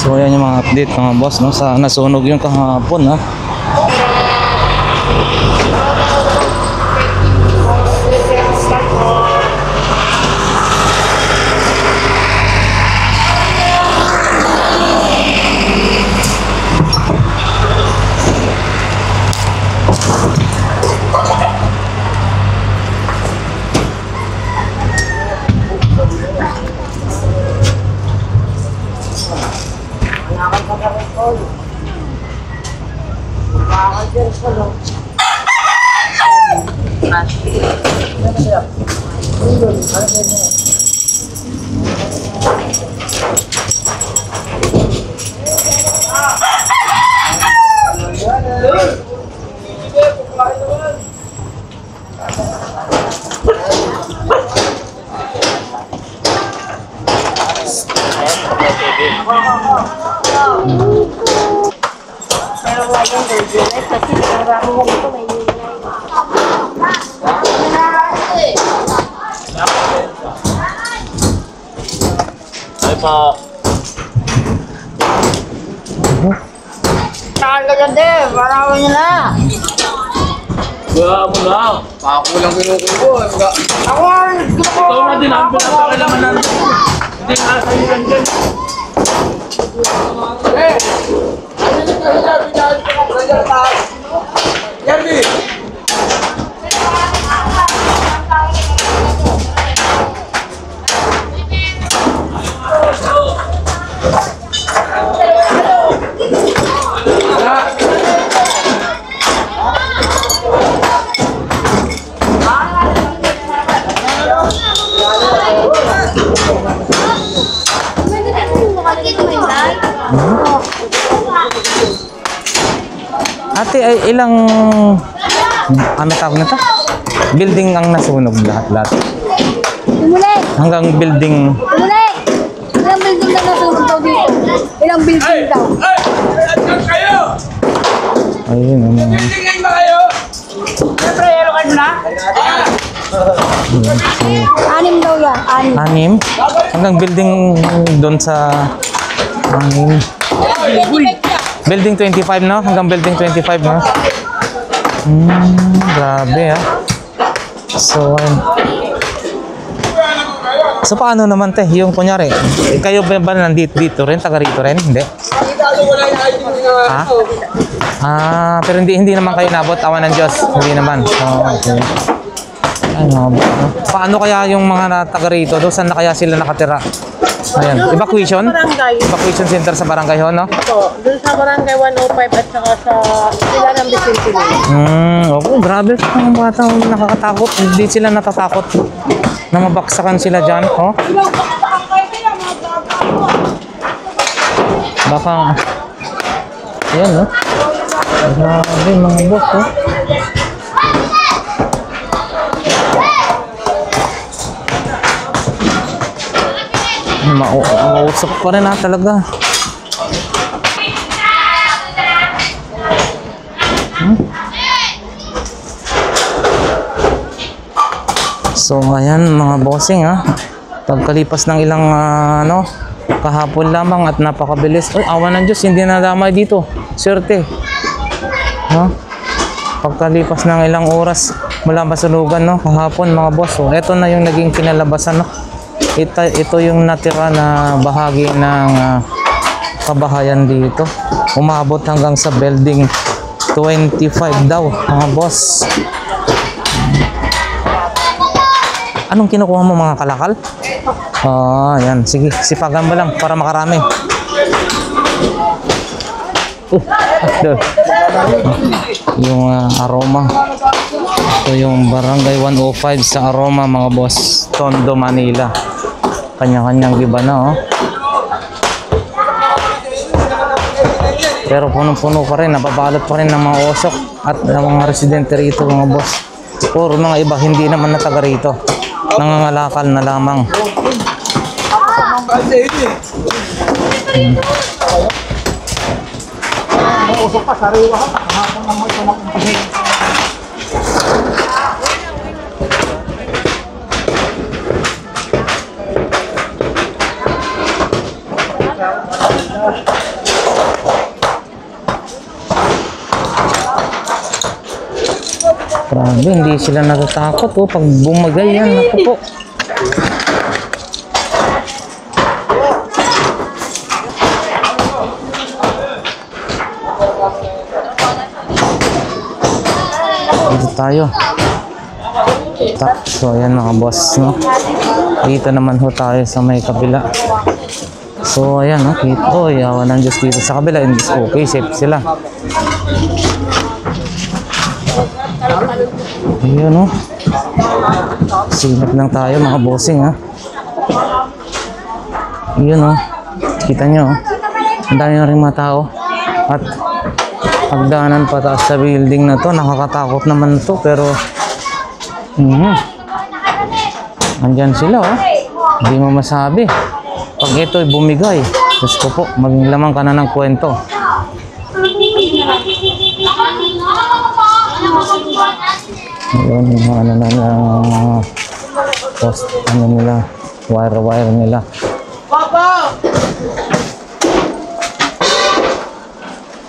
So yan yung mga update mga boss, no, sa nasunog yung kahapon, ha. Pero wala yung direct kasi marami ko ito may Ay pa. Saan ka dyan din? Parawan niya na. Wala mo lang. Pakulang kinukuha. Ako ang Ito na din ang pinapakailaman natin. Hindi nga sa'yo yan dyan. Yandy! Ate, ay ilang ano tawag na to? Building ang nasunog lahat. Tumulit! Hanggang building. Tumulit! Ilang building na nasunog daw dito? Ilang building daw? Ay! Andiyan kayo! Ayun, Tingin ba kayo? Siyempre, yellow card na? Anim daw yan. Anim. 6. Hanggang building doon sa 6. Building 25, no? Hanggang building 25, no? Grabe, ha? So, so, paano naman, te? Yung kunyari, kayo ba nandito dito rin? Taga rito rin? Hindi? Ha? Pero hindi naman kayo nabot. Awan ng Diyos. Hindi naman. Oh, okay. Ano, paano kaya yung mga taga rito? Doon saan na kaya sila nakatira? Ayan. Evacuation? Evacuation center sa barangay ho, no? Opo, doon sa barangay 105 at saka sa sila ng Vicente Lane. Opo, grabe. Ang bata, nakakatakot. Hindi sila natatakot na mabaksakan sila dyan, oh. Baka, ayan, no? Grabe, mga boss, oh. Mausap pa rin, ha, talaga. So, ayan, mga bossing, ha. Pagkalipas ng ilang, kahapon lamang at napakabilis. Uy, awan ng Diyos, hindi nadamay dito. Swerte. No? Pagkalipas ng ilang oras mula masunugan, no, kahapon, mga boss. So, ito na yung naging kinalabasan, no. Ito yung natira na bahagi ng kabahayan dito. Umabot hanggang sa building 25 daw, mga boss. Anong kinukuha mo, mga kalakal? Yan. Sige, sipagan mo lang para makarami. Yung aroma. Ito yung barangay 105 sa Aroma, mga boss. Tondo, Manila. Kanya-kanyang giba na, oh. Pero punong-puno pa rin, nababalot pa rin ng mga osok at ng mga residente rito, mga boss. Puro mga iba, hindi naman na taga rito. Nangangalakal na lamang. Usok pa, sariwa ha. Kahapon naman ito nakumpisi. Grabe, hindi sila natatakot oh. Pag bumagay yan, naku po. Dito tayo. So, ayan mga boss, no? Dito naman ho tayo sa may kabila. So, ayan, no? Oh, yawa ng Diyos dito sa kabila. And okay, safe sila. Ayan, no? Sinap lang tayo, mga bossing, ha? Ayan, no? Kita nyo, oh. Ang dami na rin mga tao. At pagdaanan pataas sa building na to, nakakatakot naman to, pero andyan sila, oh. Hindi mo masabi. Pag ito'y bumigay, Diyos ko po, maging lamang ka na ng kwento. Ayun, yung ano na post, ano nila, wire nila.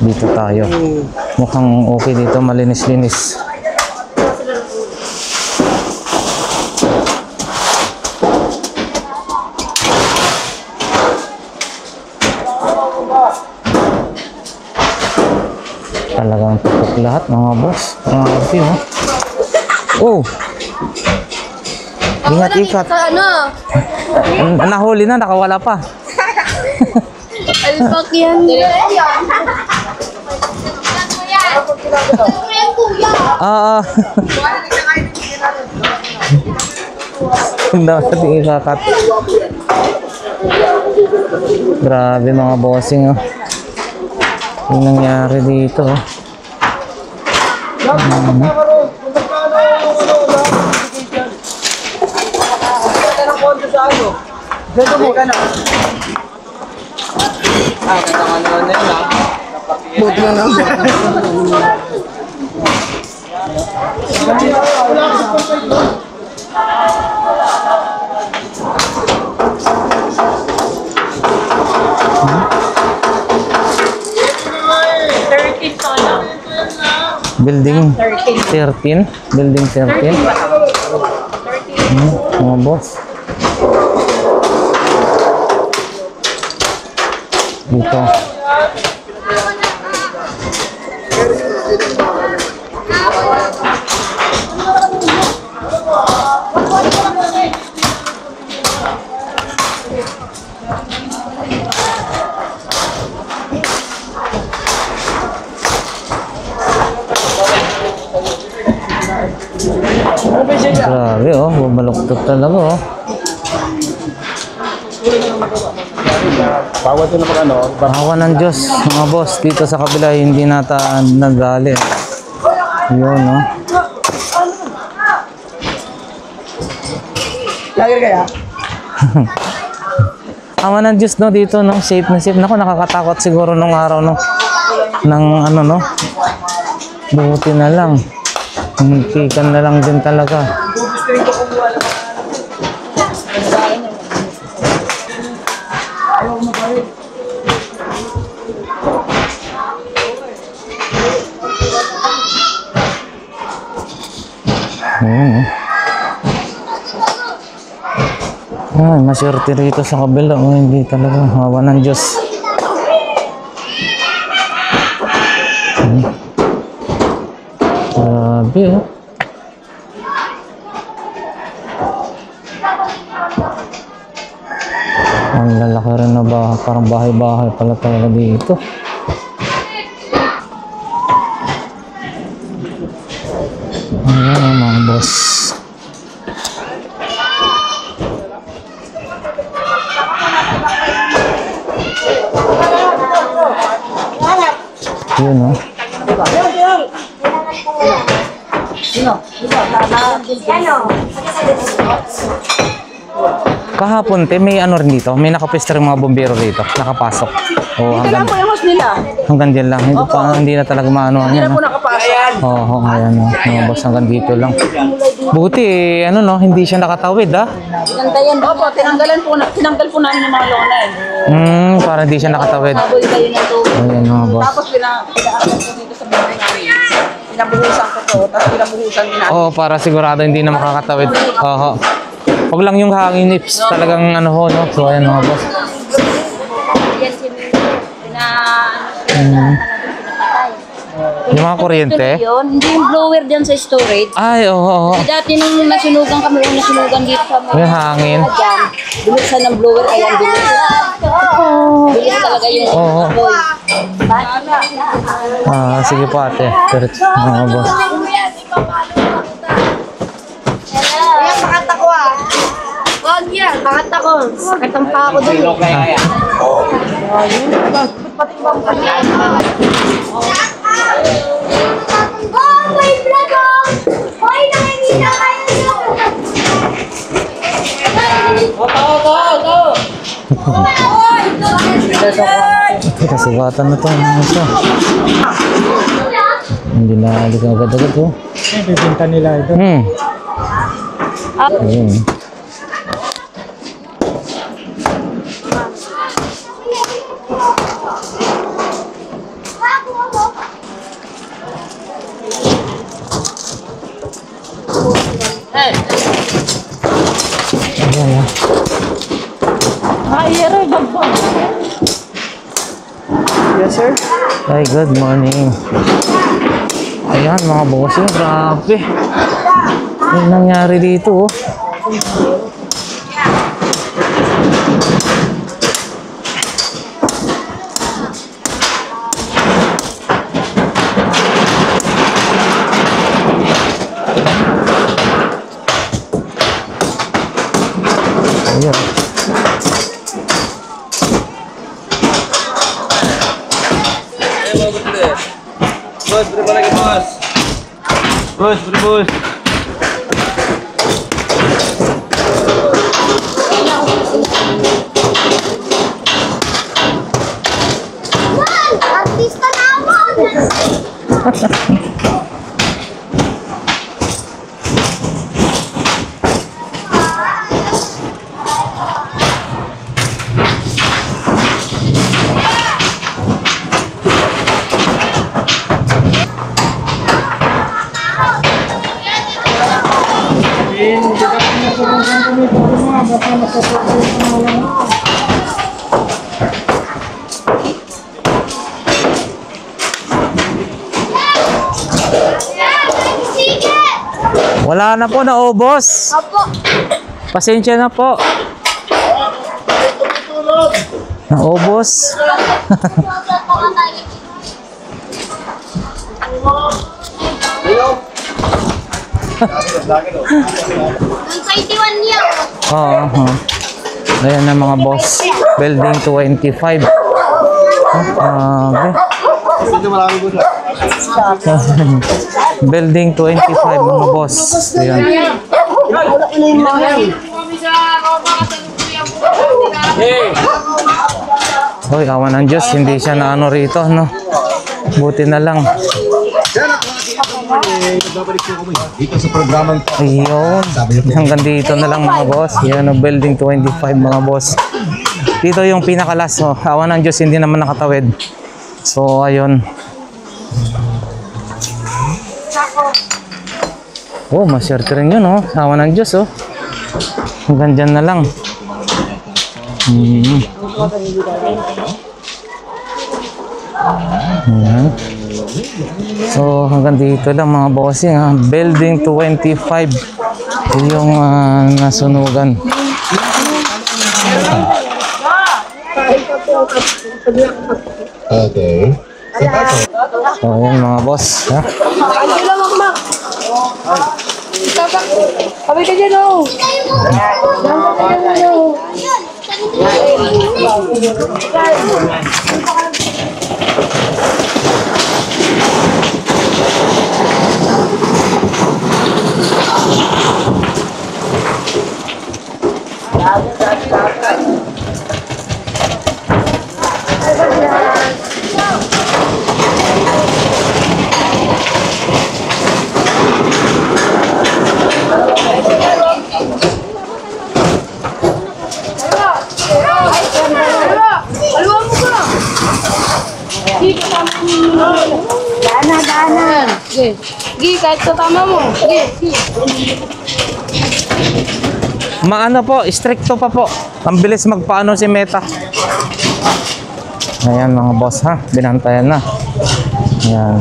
Dito tayo. Mukhang okay dito, malinis-linis. Talagang tutok lahat mga boss. Mga kapi, oh. Oh! Ingat-ikat. Nahuli na, nakawala pa. Alpak yan. Dapat ikakat. Grabe mga bossing, oh. Yung nangyari dito, oh. Buti na lang. Building 13. Building 13. Mga boss. Dito. Grabe, oh, bumaluktot talaga, oh. Bawal ito na pag ano. Awa ng Diyos, mga boss, dito sa kabila hindi nata nagali. Yun, oh. Lagir kaya? Awa ng Diyos, no, dito, no, safe na safe. Naku, nakakatakot siguro nung araw, no, ng ano, no, buti na lang. Hinikikan na lang din talaga. Ayun, ay, maswerte rito sa kabila. Oh, hindi talaga. Hawa ng Diyos. Grabe, oh. Ang lalaki rin na ba? Parang bahay-bahay pala talaga dito. Ayan, mga boss. Yun, oh. Kahapon, te, may ano rin dito. May nakapista rin mga bombero dito. Nakapasok. Oh, Dito lang po yung house nila. hanggang dyan lang. Hindi na talaga maano. Hindi na po nakapasok. Oo, ayan, oh. Mga boss, hanggang dito lang. Buti, ano, no, hindi siya nakatawid, ah. Tinantayan. Opo, tinanggal po namin yung mga lona eh. Para hindi siya nakatawid. Habol kayo ng tubig. Ayan, mga boss. Tapos pinaaral ko dito sa bahay namin. pinabuhusan ko to, tapos pinabuhusan din natin. Oo, para sigurado hindi na makakatawid. Oo. Huwag lang yung hangin nips. Talagang ano ho, no? So, ayan mga boss. Yan si na Yung mga kuryente. yun, hindi yung blower dyan sa storage. Ay, oo. Kasi dati nung nasunugan kami, yung nasunugan dito sa mga Yung hangin. dyan, binuksan ng blower, ayan, bilis. Bilis talaga yung Oo. boy. Sige po ate. Diretso, mga boss. Ayan, makata ko ah. Wag yan, makata ko. Katampa ako dun. Oh, may vlog oh! Hoy, nakikita kayo! Kasugatan na to. Ano siya? Hindi na alis agad-agad oh. Bibinta nila ito. Ayun. Ayan. Yes, sir. Ay, good morning. Ayan, mga bossing, grabe. Ano nangyari dito, oh? Ayan. Bos, berapa lagi bos? Bos, bos. Man, artista naman! Wala na po, naubos. Opo. Pasensya na po. Naubos. Yung 21 niya. Oo. Ayan na mga boss. Building 25. Okay. Building 25 mga boss. Ayan. Hoy, awan ng Diyos. Hindi siya na ano rito, no? Buti na lang. Dito sa programang Ayun. Hanggang dito na lang mga boss. Yan o, building 25 mga boss. Dito yung pinakalas. Oh. Awan ng Diyos, hindi naman nakatawid. So, ayun. Oh, masyerte rin yun, oh. Awan ng Diyos, oh. Hanggang dyan na lang. Ayan. So, hanggang dito lang mga bossing, ha. Building 25 yung nasunugan. Okay. So, ayan mga boss, ha. Kami ka dyan, oh! Sige, kahit katama mo. Sige, sige. Maano po, stricto pa po. Ang bilis magpaano si Meta. Ayan mga boss ha, binantayan na. Ayan.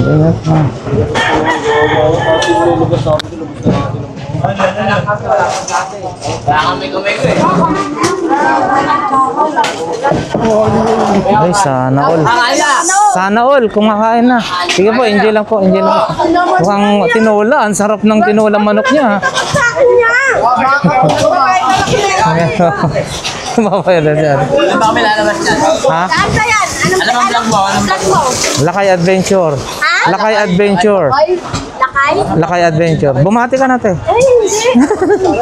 Ayan ha. Ay, sana all. Sana all, kumakain na. Sige po, enjoy lang po, enjoy lang po. Mukhang tinola, ang sarap ng tinola manok niya. Mapaya na siya. Ano kami lalabas dyan? Ha? Saan ka yan? Anong Ano bang vlog mo? vlog mo? Lakay Adventure. Lakay Adventure. Lakay? Lakay Adventure. Bumati ka natin. Ay, hindi.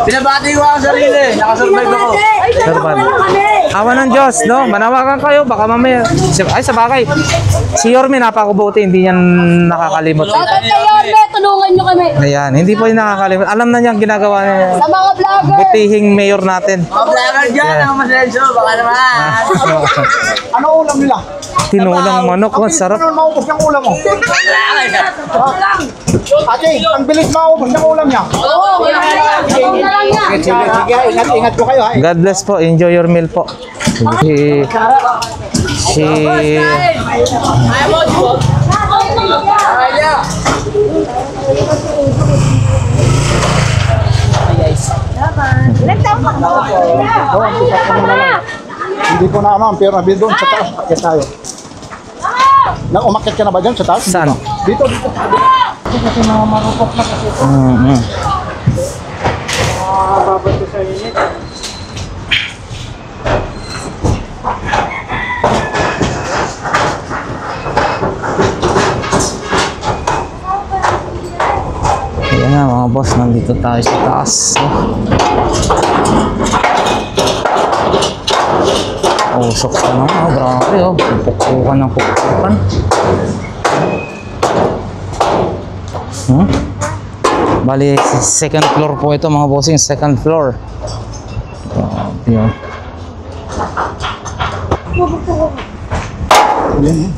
Pinabati ko ang sarili. Nakasurvive ako. Ay, Sarban. kami. Awa ng Diyos, no? Manawagan kayo, baka mamaya. Ay, sa bagay. Si Yorme napakabuti, hindi niyan nakakalimot. Dapat kayo, Orbe, tulungan nyo kami. Ayan, hindi po yung nakakalimot. Alam na niya ang ginagawa niya. Sa mga vlogger. Butihing mayor natin. Mga vlogger dyan, ang masenso. Baka naman. Ano ulam nila? Tinulang manok, ang sarap. Ano maubos ng ulam mo? Vlogger. Ate, ang bilis maubos ng ulam niya. Oo, wala na yan. Ikaw na lang yan. Sige, ingat po kayo ha. God bless po, enjoy your meal po. Si Ayaw mo, Jibog? Ayaw. Hindi ko na ano, ang pera bill doon sa taas. Akit tayo. Nang umakit ka na ba dyan sa taas? Saan? Dito, dito. Kasi mga marupok na kasi. Babad ko sa init. Ayan nga mga boss, nandito tayo sa taas. Usok ka na nga, grabe oh. Pukpukan ng pukpukan. Bali, second floor po ito mga bossing, second floor. Grabe oh. Yan,